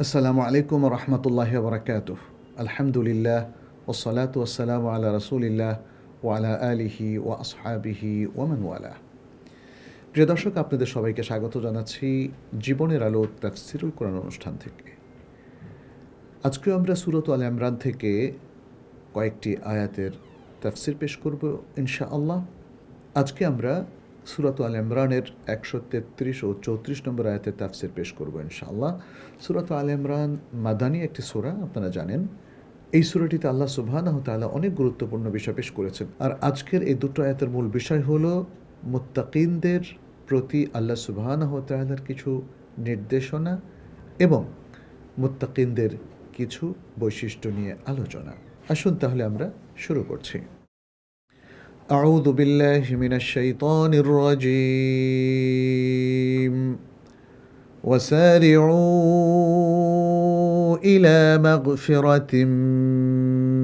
আসসালামু আলাইকুম রহমতুল্লাহি বারাকাতুহ। আলহামদুলিল্লাহ ওসসালাতু ওয়াসসালামু আলা রাসূলিল্লাহ ওয়া আলা আলিহি ওয়া আসহাবিহি ওয়া মান ওয়ালা। প্রিয় দর্শক, আপনাদের সবাইকে স্বাগত জানাচ্ছি জীবনের আলো তাফসীরুল কোরআন অনুষ্ঠান থেকে। আজকেও আমরা সূরাত আল ইমরান থেকে কয়েকটি আয়াতের তাফসীর পেশ করব ইনশাআল্লাহ। আজকে আমরা সূরাত আল ইমরানের 133 ও 34 নম্বর আয়াতের তাফসীর পেশ করব ইনশাআল্লাহ। সূরাত আল ইমরান মাদানী একটি সূরা, আপনারা জানেন। এই সূরাটিতে আল্লাহ সুবহানাহু ওয়া তাআলা অনেক গুরুত্বপূর্ণ বিষয় পেশ করেছেন। আর আজকের এই দুটো আয়াতের মূল বিষয় হলো মুত্তাকিনদের প্রতি আল্লাহ সুবহানাহু ওয়া তাআলার কিছু নির্দেশনা এবং মুত্তাকিনদের কিছু বৈশিষ্ট্য নিয়ে আলোচনা। আসুন তাহলে আমরা শুরু করছি। أعوذ بالله من الشيطان الرجيم وسارعوا إلى مغفرة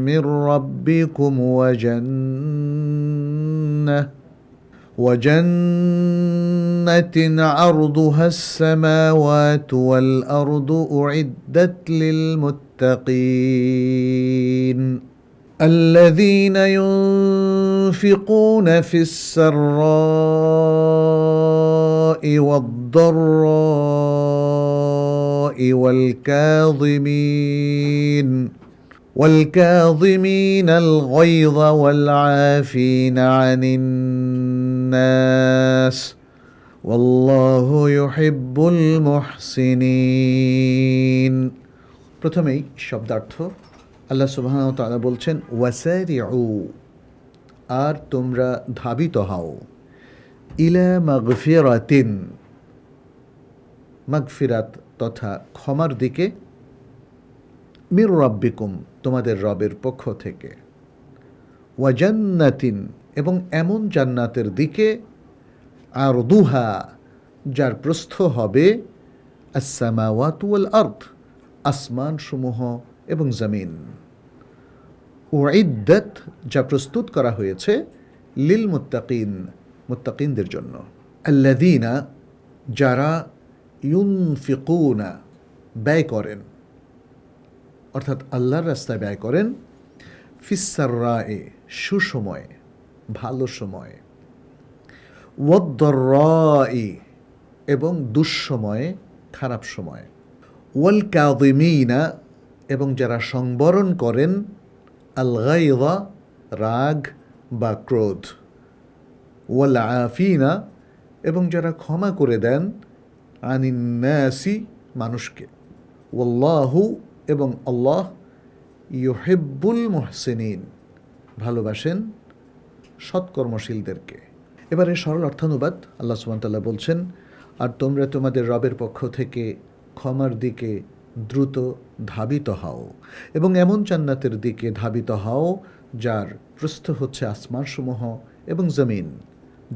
من ربكم وجنة عرضها السماوات والأرض أعدت للمتقين الذين ينفقون في السراء والضراء والكاظمين الغيظ والعافين عن الناس والله يحب المحسنين। প্রথমেই শব্দার্থ। আল্লাহ সুবহানাহু ওয়া তাআলা বলছেন ওয়াসারিউ, আর তোমরা ধাবিত হও, ইলা মাগফিরাতিন, মাগফিরাত তথা ক্ষমার দিকে, মির রাব্বিকুম, তোমাদের রবের পক্ষ থেকে, ওয়া জান্নাতিন, এবং এমন জান্নাতের দিকে, আরদুহা, যার প্রস্থ হবে, আস-সামাওয়াতু ওয়াল আরদ, আসমান সমূহ এবং জমিন, উইদ্দাত, যা প্রস্তুত করা হয়েছে, লিল মুত্তাকিন, মুত্তাকিনদের জন্য, আল্লাযীনা, যারা, ইউনফিকুনা, ব্যয় করেন, অর্থাৎ আল্লাহর রাস্তায় ব্যয় করেন, ফিস-সাররায়ে, সুসময়ে, ভালো সময়ে, ওয়াদ-দাররায়ে, এবং দুঃসময়ে, খারাপ সময়ে, ওয়াল কাযিমিনা, এবং যারা সংবরণ করেন, আল গায়যা, রাগ বা ক্রোধ, ওয়াল আফিনা, এবং যারা ক্ষমা করে দেন, আনিন নাসি, মানুষকে, ওয়াল্লাহু, এবং আল্লাহ, ইউহিব্বুল মুহসিনিন, ভালোবাসেন সৎকর্মশীলদেরকে। এবারে সরল অর্থানুবাদ। আল্লাহ সুবহানাহু ওয়া তাআলা বলছেন, আর তোমরা তোমাদের রবের পক্ষ থেকে ক্ষমার দিকে দ্রুত ধাবিত হও এবং এমন জান্নাতের দিকে ধাবিত হও যার প্রস্থ হচ্ছে আসমানসমূহ এবং জমিন,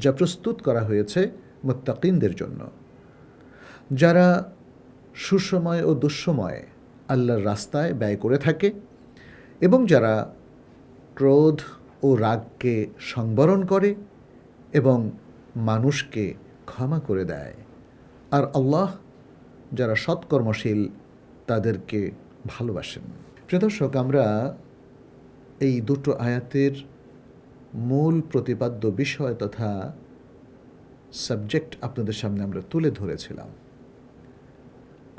যা প্রস্তুত করা হয়েছে মুত্তাকিনদের জন্য, যারা সুসময় ও দুঃসময়ে আল্লাহর রাস্তায় ব্যয় করে থাকে এবং যারা ক্রোধ ও রাগকে সংবরণ করে এবং মানুষকে ক্ষমা করে দেয়। আর আল্লাহ যারা সৎকর্মশীল তাদেরকে ভালোবাসেন। প্রিয় দর্শক, আমরা এই দুটো আয়াতের মূল প্রতিপাদ্য বিষয় তথা সাবজেক্ট আপনাদের সামনে আমরা তুলে ধরেছিলাম।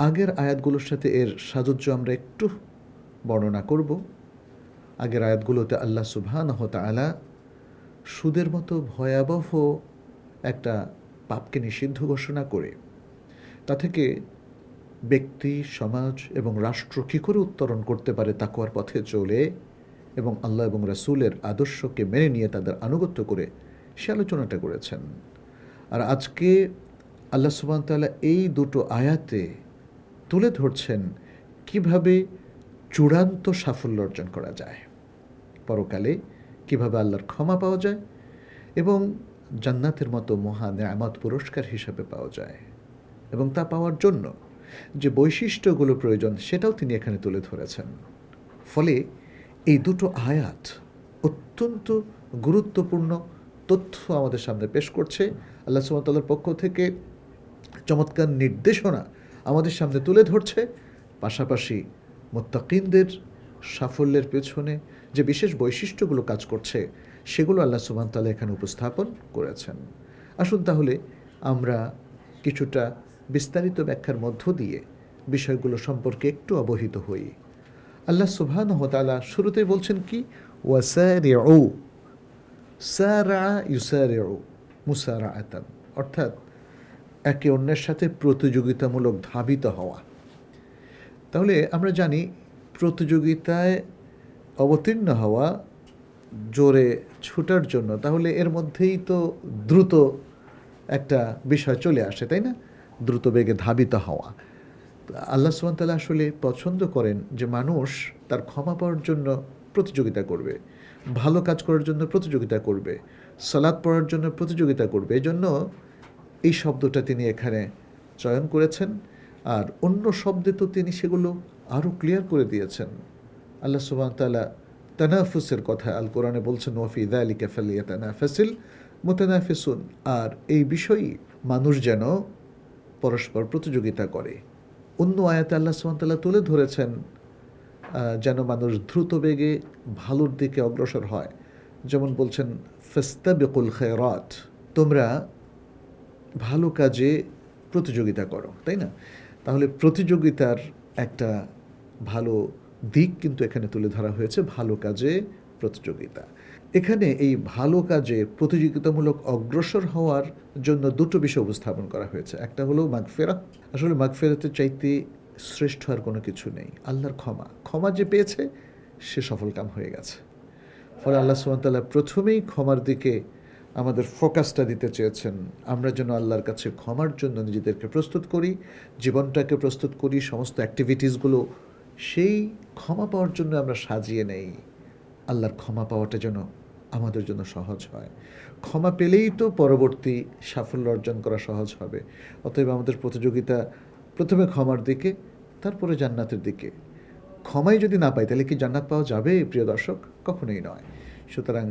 আগের আয়াতগুলোর সাথে এর সাযুজ্য আমরা একটু বর্ণনা করব। আগের আয়াতগুলোতে আল্লাহ সুবহানাহু ওয়া তাআলা সুদের মতো ভয়াবহ একটা পাপকে নিষিদ্ধ ঘোষণা করে তা থেকে ব্যক্তি, সমাজ এবং রাষ্ট্র কী করে উত্তরণ করতে পারে তাকওয়ার পথে চলে এবং আল্লাহ এবং রাসূলের আদর্শকে মেনে নিয়ে তাদের আনুগত্য করে, সে আলোচনাটা করেছেন। আর আজকে আল্লাহ সুবহানাহু ওয়া তাআলা এই দুটো আয়াতে তুলে ধরছেন কিভাবে চূড়ান্ত সাফল্য অর্জন করা যায়, পরকালে কিভাবে আল্লাহর ক্ষমা পাওয়া যায় এবং জান্নাতের মতো মহা নেয়ামত পুরস্কার হিসাবে পাওয়া যায়, এবং তা পাওয়ার জন্য যে বৈশিষ্ট্যগুলো প্রয়োজন সেটাও তিনি এখানে তুলে ধরেছেন। ফলে এই দুটো আয়াত অত্যন্ত গুরুত্বপূর্ণ তথ্য আমাদের সামনে পেশ করছে। আল্লাহ সুবহানাহু ওয়া তাআলার পক্ষ থেকে চমৎকার নির্দেশনা আমাদের সামনে তুলে ধরছে, পাশাপাশি মুত্তাকিনদের সাফল্যের পেছনে যে বিশেষ বৈশিষ্ট্যগুলো কাজ করছে সেগুলো আল্লাহ সুবহানাহু ওয়া তাআলা এখানে উপস্থাপন করেছেন। আসুন তাহলে আমরা কিছুটা বিস্তারিত ব্যাখ্যার মধ্য দিয়ে বিষয়গুলো সম্পর্কে একটু অবহিত হই। আল্লাহ সুবহানাহু ওয়া তাআলা শুরুতেই বলছেন কি, ওয়াসারিউ, সারা ইউসারিউ মুসারাআতান, অর্থাৎ একে অন্যের সাথে প্রতিযোগিতামূলক ধাবিত হওয়া। তাহলে আমরা জানি প্রতিযোগিতায় অবতীর্ণ হওয়া, জোরে ছুটার জন্য, তাহলে এর মধ্যেই তো দ্রুত একটা বিষয় চলে আসে, তাই না? দ্রুত বেগে ধাবিত হওয়া। আল্লাহ সুবহানাহু ওয়া তাআলা আসলে পছন্দ করেন যে মানুষ তার ক্ষমা পাওয়ার জন্য প্রতিযোগিতা করবে, ভালো কাজ করার জন্য প্রতিযোগিতা করবে, সালাত পড়ার জন্য প্রতিযোগিতা করবে। এই জন্য এই শব্দটা তিনি এখানে চয়ন করেছেন। আর অন্য শব্দে তো তিনি সেগুলো আরও ক্লিয়ার করে দিয়েছেন। আল্লাহ সুবহানাহু ওয়া তাআলা তানাফুসের কথা আল কোরআনে বলছেন, ওয়াফি যালিকা ফালইয়াতানাফাসিল মুতানাফিসুন। আর এই বিষয়ই মানুষ যেন পরস্পর প্রতিযোগিতা করে। অন্য আয়াতে আল্লাহ সুবহানাহু ওয়া তাআলা তুলে ধরেছেন যেন মানুষ দ্রুত বেগে ভালোর দিকে অগ্রসর হয়। যেমন বলছেন, ফাস্তাবিকুল খায়রাত, তোমরা ভালো কাজে প্রতিযোগিতা করো, তাই না? তাহলে প্রতিযোগিতার একটা ভালো দিক কিন্তু এখানে তুলে ধরা হয়েছে, ভালো কাজে প্রতিযোগিতা। এখানে এই ভালো কাজে প্রতিযোগিতামূলক অগ্রসর হওয়ার জন্য দুটো বিষয় উপস্থাপন করা হয়েছে। একটা হলো মাগফিরাত। আসলে মাগফিরাতের চাইতে শ্রেষ্ঠ আর কোনো কিছু নেই। আল্লাহর ক্ষমা, ক্ষমা যে পেয়েছে সে সফলকাম হয়ে গেছে। ফলে আল্লাহ সুবহানাহু ওয়া তাআলা প্রথমেই ক্ষমার দিকে আমাদের ফোকাসটা দিতে চেয়েছেন। আমরা যেন আল্লাহর কাছে ক্ষমার জন্য নিজেদেরকে প্রস্তুত করি, জীবনটাকে প্রস্তুত করি, সমস্ত অ্যাক্টিভিটিসগুলো সেই ক্ষমা পাওয়ার জন্য আমরা সাজিয়ে নেই। আল্লাহর ক্ষমা পাওয়াটা যেন আমাদের জন্য সহজ হয়। ক্ষমা পেলেই তো পরবর্তী সাফল্য অর্জন করা সহজ হবে। অতএব আমাদের প্রতিযোগিতা প্রথমে ক্ষমার দিকে, তারপরে জান্নাতের দিকে। ক্ষমাই যদি না পাই তাহলে কি জান্নাত পাওয়া যাবে প্রিয় দর্শক? কখনোই নয়। সুতরাং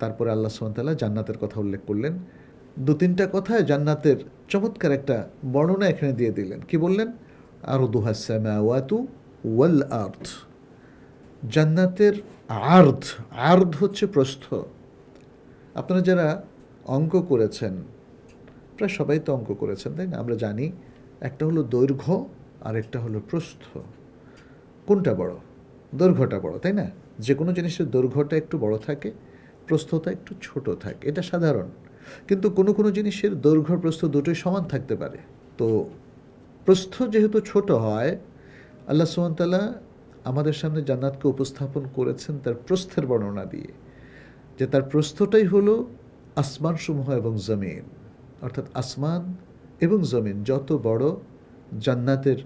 তারপরে আল্লাহ সুবহানাহু ওয়া তাআলা জান্নাতের কথা উল্লেখ করলেন। দু তিনটা কথায় জান্নাতের চমৎকার একটা বর্ণনা এখানে দিয়ে দিলেন। কি বললেন? আরদুহাস সামাওয়াতু ওয়াল আরদ। জান্নাতের আর্ধ, আর্ধ হচ্ছে প্রস্থ। আপনারা যারা অঙ্ক করেছেন, প্রায় সবাই তো অঙ্ক করেছেন, তাই না? আমরা জানি একটা হলো দৈর্ঘ্য আর একটা হলো প্রস্থ। কোনটা বড়? দৈর্ঘ্যটা বড়, তাই না? যে কোনো জিনিসের দৈর্ঘ্যটা একটু বড় থাকে, প্রস্থতা একটু ছোট থাকে, এটা সাধারণ। কিন্তু কোনো কোনো জিনিসের দৈর্ঘ্য প্রস্থ দুটোই সমান থাকতে পারে। তো প্রস্থ যেহেতু ছোট হয়, আল্লাহ সুবহানাহু ওয়া তাআলা আমাদের সামনে জান্নাতকে উপস্থাপন করেছেন তার প্রস্থের বর্ণনা দিয়ে, যে তার প্রস্থটাই হলো আসমানসমূহ এবং জমিন। অর্থাৎ আসমান এবং জমিন যত বড়, জান্নাতের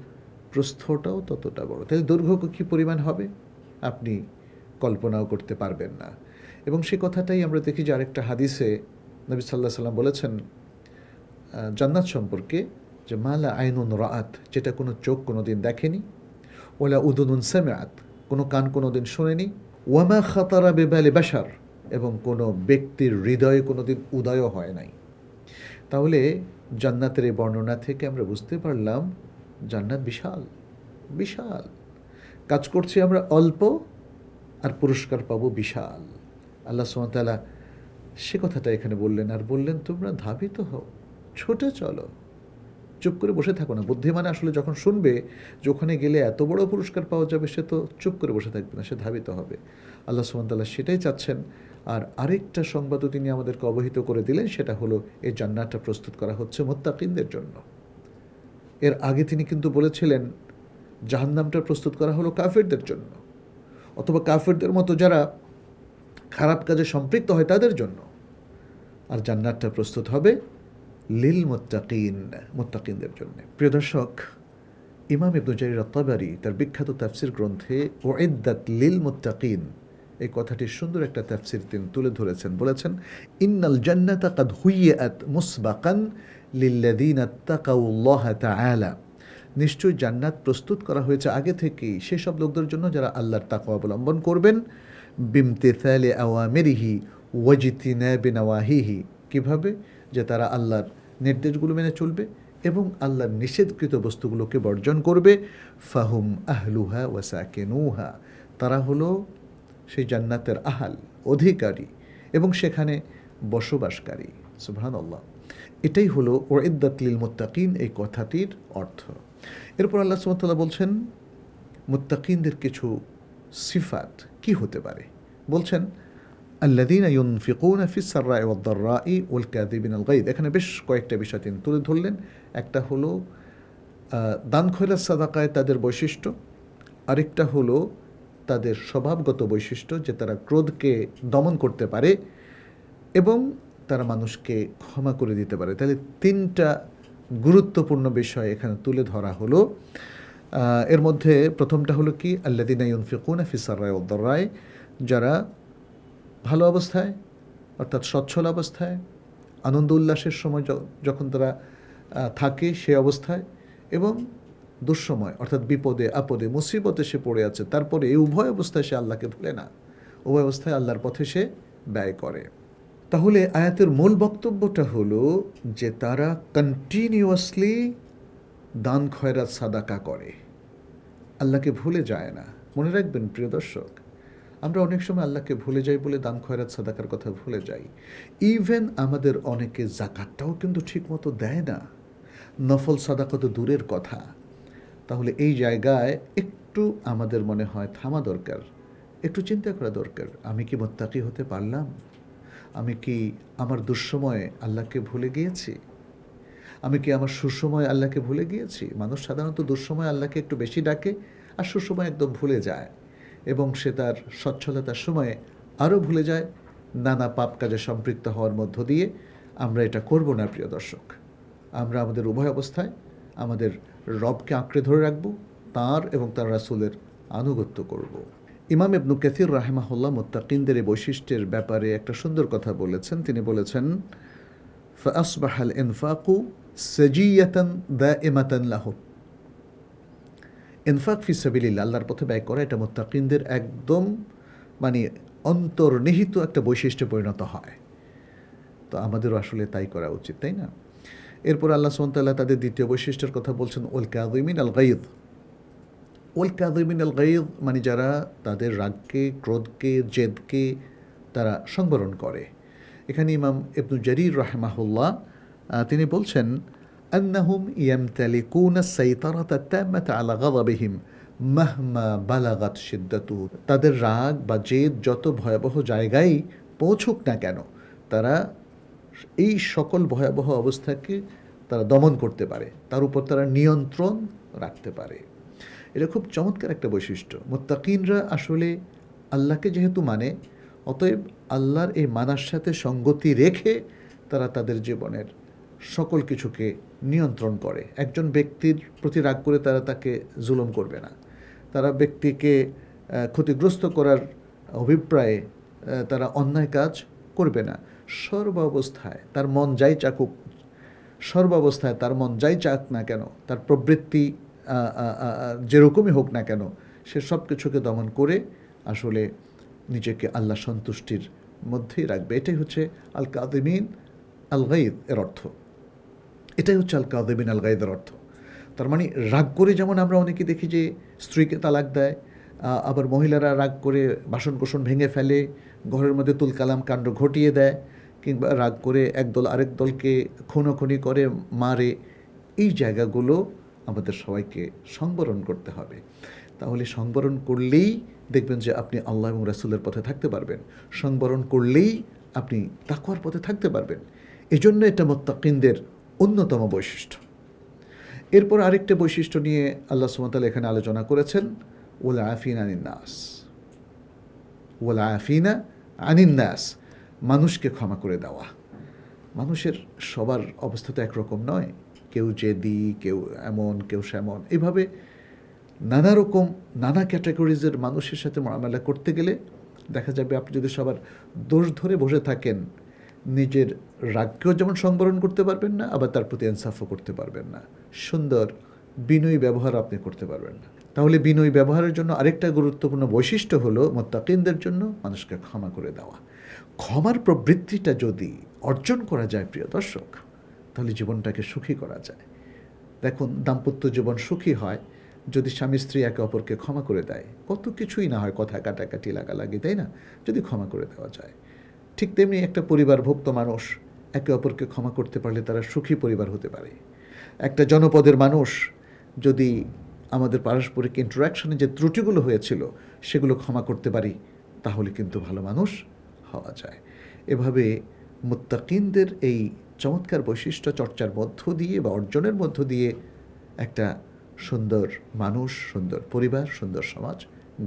প্রস্থটাও ততটা বড়। তাহলে দৈর্ঘ্য কী পরিমাণ হবে আপনি কল্পনাও করতে পারবেন না। এবং সে কথাটাই আমরা দেখি যে আরেকটা হাদিসে নবী সাল্লাল্লাহু আলাইহি সাল্লাম বলেছেন জান্নাত সম্পর্কে, যে মালা আইনুন রাআত, যেটা কোনো চোখ কোনো দিন দেখেনি, ওয়ালা উদুনুন সামিআত, কোনো কান কোনো দিন শোনেনি, ওয়ামা খাতারা বিবালি বাশার, এবং কোনো ব্যক্তির হৃদয়ে কোনো দিন উদয়ও হয় নাই। তাহলে জান্নাতের এই বর্ণনা থেকে আমরা বুঝতে পারলাম জান্নাত বিশাল বিশাল। কাজ করছি আমরা অল্প, আর পুরস্কার পাবো বিশাল। আল্লাহ সুবহানাহু ওয়া তাআলা সে কথাটা এখানে বললেন, আর বললেন তোমরা ধাবিত হও, ছোটে চলো, চুপ করে বসে থাকো না। বুদ্ধিমান আসলে যখন শুনবে যে ওখানে গেলে এত বড় পুরস্কার পাওয়া যাবে, সে তো চুপ করে বসে থাকবে না, সে ধাবিত হবে। আল্লাহ সুবহানাহু ওয়া তাআলা সেটাই চাচ্ছেন। আর আরেকটা সংবাদও তিনি আমাদেরকে অবহিত করে দিলেন, সেটা হলো এই জান্নাতটা প্রস্তুত করা হচ্ছে মুত্তাকিনদের জন্য। এর আগে তিনি কিন্তু বলেছিলেন জাহান্নামটা প্রস্তুত করা হলো কাফেরদের জন্য, অথবা কাফেরদের মতো যারা খারাপ কাজে সম্পৃক্ত হয় তাদের জন্য। আর জান্নাতটা প্রস্তুত হবে লিল মুত্তাকিন, মুত্তাকিনদের জন্য। প্রিয় দর্শক, ইমাম ইবনে জারির আত-তাবারি তার বিখ্যাত তাফসির গ্রন্থে উইদ্দাত লিল মুত্তাকিন এই কথাটির সুন্দর একটা তাফসির তিনি তুলে ধরেছেন। বলেছেন, ইন্নাল জান্নাতা কাদ হুইয়াত মুসবাকান লিল্লাযিনা তাকাউল্লাহ তাআলা, নিশ্চয়ই জান্নাত প্রস্তুত করা হয়েছে আগে থেকেই সেসব লোকদের জন্য যারা আল্লাহর তাকওয়া অবলম্বন করবেন, বিমতিসালি আওয়ামিরিহি ওয়াজতিনাবি নাওয়াহিহি, কিভাবে? যে তারা আল্লাহর নির্দেশগুলো মেনে চলবে এবং আল্লাহর নিষেধকৃত বস্তুগুলোকে বর্জন করবে। ফাহুম আহলুহা ওয়া সাকিনুহা, তারা হলো সেই জান্নাতের আহাল, অধিকারী এবং সেখানে বসবাসকারী। সুবহানাল্লাহ। এটাই হলো উইদ্দাত লিল মুত্তাকিন, এই কথাটির অর্থ। এরপর আল্লাহ সুবহানাহু ওয়া তাআলা বলছেন মুত্তাকিনদের কিছু সিফাত কি হতে পারে। বলছেন আল্লাযীনা ইউনফিকুনা ফিস সাররাই ওয়াদ দাররাই ওয়াল কাযিবিনাল গায়দ। এখানে বেশ কয়েকটা বিষয় তিনি তুলে ধরলেন। একটা হলো দান খয়রাত সাদাকায় তাদের বৈশিষ্ট্য, আরেকটা হলো তাদের স্বভাবগত বৈশিষ্ট্য যে তারা ক্রোধকে দমন করতে পারে এবং তারা মানুষকে ক্ষমা করে দিতে পারে। তাহলে তিনটা গুরুত্বপূর্ণ বিষয় এখানে তুলে ধরা হলো। এর মধ্যে প্রথমটা হলো কি, আল্লাযীনা ইউনফিকুনা ফিস সাররাই ওয়াদ দাররাই, যারা ভালো অবস্থায় অর্থাৎ সচ্ছল অবস্থায়, আনন্দ উল্লাসের সময় যখন তারা থাকে সে অবস্থায়, এবং দুঃসময় অর্থাৎ বিপদে আপদে মুসিবতে সে পড়ে আছে, তারপরে এই উভয় অবস্থায় সে আল্লাহকে ভুলে না, উভয় অবস্থায় আল্লাহর পথে সে ব্যয় করে। তাহলে আয়াতের মূল বক্তব্যটা হলো যে তারা কন্টিনিউয়াসলি দান খয়রাত সাদাকা করে, আল্লাহকে ভুলে যায় না। মনে রাখবেন প্রিয় দর্শক, আমরা অনেক সময় আল্লাহকে ভুলে যাই বলে দান খয়রাত সাদাকার কথা ভুলে যাই। ইভেন আমাদের অনেকে যাকাতটাও কিন্তু ঠিকমতো দেয় না, নফল সাদাকা তো দূরের কথা। তাহলে এই জায়গায় একটু আমাদের মনে হয় থামা দরকার, একটু চিন্তা করা দরকার। আমি কি মুত্তাকি হতে পারলাম? আমি কি আমার দুঃসময়ে আল্লাহকে ভুলে গিয়েছি? আমি কি আমার সুসময়ে আল্লাহকে ভুলে গিয়েছি? মানুষ সাধারণত দুঃসময় আল্লাহকে একটু বেশি ডাকে আর সুসময় একদম ভুলে যায়, এবং সে তার সচ্ছলতার সময়ে আরও ভুলে যায় নানা পাপ কাজে সম্পৃক্ত হওয়ার মধ্য দিয়ে। আমরা এটা করব না প্রিয় দর্শক। আমরা আমাদের উভয় অবস্থায় আমাদের রবকে আঁকড়ে ধরে রাখব, তাঁর এবং তার রাসূলের আনুগত্য করব। ইমাম ইবনু কাসির রাহিমাহুল্লাহ মুত্তাকিনদের এই বৈশিষ্ট্যের ব্যাপারে একটা সুন্দর কথা বলেছেন। তিনি বলেছেন ফাআসবাহাল ইনফাকু সাজিয়াতান দাইমাতান লাহু। ইনফাক ফি সাবিলিল্লাহ, আল্লাহর পথে ব্যয় করা, এটা মুত্তাকিনদের একদম মানে অন্তর্নিহিত একটা বৈশিষ্ট্যে পরিণত হয়। তো আমাদেরও আসলে তাই করা উচিত, তাই না? এরপর আল্লাহ সুবহানাহু ওয়া তাআলা তাদের দ্বিতীয় বৈশিষ্ট্যের কথা বলছেন ওয়াল কাযিমিন আল গায়দ। ওয়াল কাযিমিন আল গায়দ মানে যারা তাদের রাগকে, ক্রোধকে, জেদকে তারা সংবরণ করে। এখানে ইমাম ইবনু জারীর রাহিমাহুল্লাহ তিনি বলছেন আন্নাহুম ইয়ামতালিকুনা আস-সাইতারাতা আত-তাম্মাতা আলা গাযাবিহিম মাহমা বালাগাত শিদ্দাতুহু। তাদের রাগ বা জেদ যত ভয়াবহ জায়গায় পৌঁছুক না কেন, তারা এই সকল ভয়াবহ অবস্থাকে তারা দমন করতে পারে, তার উপর তারা নিয়ন্ত্রণ রাখতে পারে। এটা খুব চমৎকার একটা বৈশিষ্ট্য। মুত্তাকিনরা আসলে আল্লাহকে যেহেতু মানে, অতএব আল্লাহর এই মানার সাথে সঙ্গতি রেখে তারা তাদের জীবনের সকল কিছুকে নিয়ন্ত্রণ করে। একজন ব্যক্তির প্রতি রাগ করে তারা তাকে জুলুম করবে না, তারা ব্যক্তিকে ক্ষতিগ্রস্ত করার অভিপ্রায়ে তারা অন্যায় কাজ করবে না। সর্বাবস্থায় তার মন যাই চাকুক, সর্বাবস্থায় তার মন যাই চাক না কেন, তার প্রবৃত্তি যেরকমই হোক না কেন, সে সব কিছুকে দমন করে আসলে নিজেকে আল্লাহ সন্তুষ্টির মধ্যেই রাখবে। এটাই হচ্ছে আল কাযিমিন আল গায়দ এর অর্থ। এটাই হচ্ছে আল কাযিমিন আল গায়দের অর্থ। তার মানে রাগ করে যেমন আমরা অনেকে দেখি যে স্ত্রীকে তালাক দেয়, আবার মহিলারা রাগ করে বাসনকোসন ভেঙে ফেলে, ঘরের মধ্যে তুলকালাম কাণ্ড ঘটিয়ে দেয়, কিংবা রাগ করে একদল আরেক দলকে খুনোখুনি করে মারে। এই জায়গাগুলো আমাদের সবাইকে সংবরণ করতে হবে। তাহলে সংবরণ করলেই দেখবেন যে আপনি আল্লাহ এবং রাসূলের পথে থাকতে পারবেন, সংবরণ করলেই আপনি তাকওয়ার পথে থাকতে পারবেন। এজন্য এটা মুত্তাকিনদের অন্যতম বৈশিষ্ট্য। এরপর আরেকটা বৈশিষ্ট্য নিয়ে আল্লাহ সুবহানাহু ওয়া তাআলা এখানে আলোচনা করেছেন, ওয়াল আফিনা আনিন নাস। ওয়াল আফিনা আনিন নাস, মানুষকে ক্ষমা করে দেওয়া। মানুষের সবার অবস্থা তো একরকম নয়, কেউ জেদি, কেউ এমন, কেউ সেমন। এইভাবে নানা রকম নানা ক্যাটাগরিজের মানুষের সাথে মুআমালা করতে গেলে দেখা যাবে আপনি যদি সবার দোষ ধরে বসে থাকেন, নিজের রাগকেও যেমন সংবরণ করতে পারবেন না, আবার তার প্রতি ইনসাফও করতে পারবেন না। সুন্দর বিনয়ী ব্যবহার আপনি করতে পারবেন না। তাহলে বিনয়ী ব্যবহারের জন্য আরেকটা গুরুত্বপূর্ণ বৈশিষ্ট্য হলো মুত্তাকিনদের জন্য মানুষকে ক্ষমা করে দেওয়া। ক্ষমার প্রবৃত্তিটা যদি অর্জন করা যায় প্রিয় দর্শক, তাহলে জীবনটাকে সুখী করা যায়। দেখুন, দাম্পত্য জীবন সুখী হয় যদি স্বামী স্ত্রী একে অপরকে ক্ষমা করে দেয়। কত কিছুই না হয়, কথা কাটাকাটি লাগালাগি, তাই না? যদি ক্ষমা করে দেওয়া যায়। ঠিক তেমনি একটা পরিবারভুক্ত মানুষ একে অপরকে ক্ষমা করতে পারলে তারা সুখী পরিবার হতে পারে। একটা জনপদের মানুষ যদি আমাদের পারস্পরিক ইন্টারাকশনে যে ত্রুটিগুলো হয়েছিল সেগুলো ক্ষমা করতে পারি, তাহলে কিন্তু ভালো মানুষ হওয়া যায়। এভাবে মুত্তাকিনদের এই চমৎকার বৈশিষ্ট্য চর্চার মধ্য দিয়ে বা অর্জনের মধ্য দিয়ে একটা সুন্দর মানুষ, সুন্দর পরিবার, সুন্দর সমাজ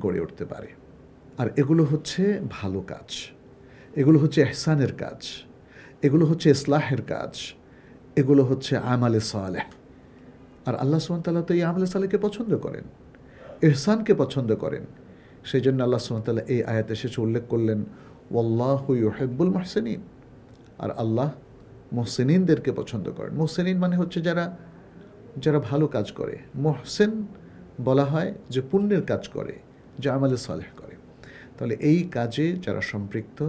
গড়ে উঠতে পারে। আর এগুলো হচ্ছে ভালো কাজ, এগুলো হচ্ছে ইহসানের কাজ, এগুলো হচ্ছে ইসলাহের কাজ, এগুলো হচ্ছে আমালে সালেহ। আর আল্লাহ সুবহানাহু ওয়া তাআলা তো এই আমলে সালেহকে পছন্দ করেন, ইহসানকে পছন্দ করেন। সেই জন্য আল্লাহ সুবহানাহু ওয়া তাআলা এই আয়াতে শেষে উল্লেখ করলেন, ওয়াল্লাহু ইউহিব্বুল মুহসিনিন। আর আল্লাহ মুহসিনিনদেরকে পছন্দ করেন। মুহসিনিন মানে হচ্ছে যারা ভালো কাজ করে। মুহসিন বলা হয় যে পুণ্যের কাজ করে, যে আমালে সালেহ করে। তাহলে এই কাজে যারা সম্পৃক্ত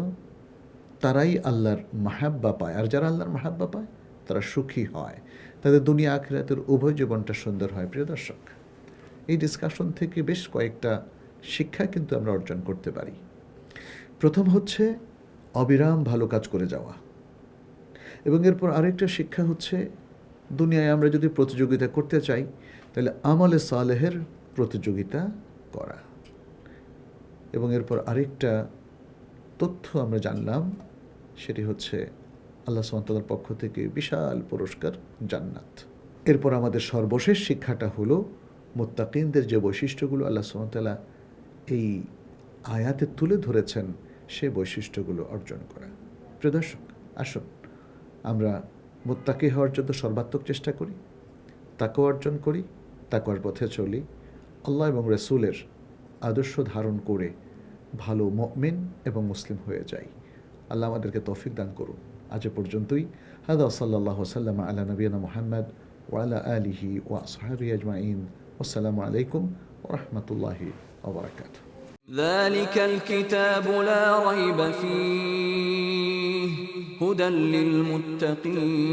তারাই আল্লাহর মাহাব্বা পায়। আর যারা আল্লাহর মাহাব্বা পায় তারা সুখী হয়, তাদের দুনিয়া আখিরাতের উভয় জীবনটা সুন্দর হয়। প্রিয় দর্শক, এই ডিসকাশন থেকে বেশ কয়েকটা শিক্ষা কিন্তু আমরা অর্জন করতে পারি। প্রথম হচ্ছে অবিরাম ভালো কাজ করে যাওয়া, এবং এরপর আরেকটা শিক্ষা হচ্ছে দুনিয়ায় আমরা যদি প্রতিযোগিতা করতে চাই তাহলে আমলে সালেহের প্রতিযোগিতা করা। এবং এরপর আরেকটা তথ্য আমরা জানলাম, সেটি হচ্ছে আল্লাহ সুবহানাহু ওয়া তাআলার পক্ষ থেকে বিশাল পুরস্কার জান্নাত। এরপর আমাদের সর্বশেষ শিক্ষাটা হলো মুত্তাকিনদের যে বৈশিষ্ট্যগুলো আল্লাহ সুবহানাহু ওয়া তাআলা এই আয়াতে তুলে ধরেছেন সেই বৈশিষ্ট্যগুলো অর্জন করা। প্রিয় দর্শক, আসুন আমরা মুত্তাকি হওয়ার জন্য সর্বাত্মক চেষ্টা করি, তাকওয়া অর্জন করি, তাকওয়ার পথে চলি, আল্লাহ এবং রাসূলের আদর্শ ধারণ করে ভালো মুমিন এবং মুসলিম হয়ে যাই। আল্লাহ আমাদেরকে তৌফিক দান করুন। আজ পর্যন্তই। হাদা সাল্লাল্লাহু সাল্লাম আলা নবিয়িনা মুহাম্মদ ওয়া আলা আলিহি ওয়া আসহাবিহি আজমাইন। আসসালামু আলাইকুম ওয়া রাহমাতুল্লাহি ওয়া বারাকাতুহু। ذلك الكتاب لا ريب فيه هدى للمتقين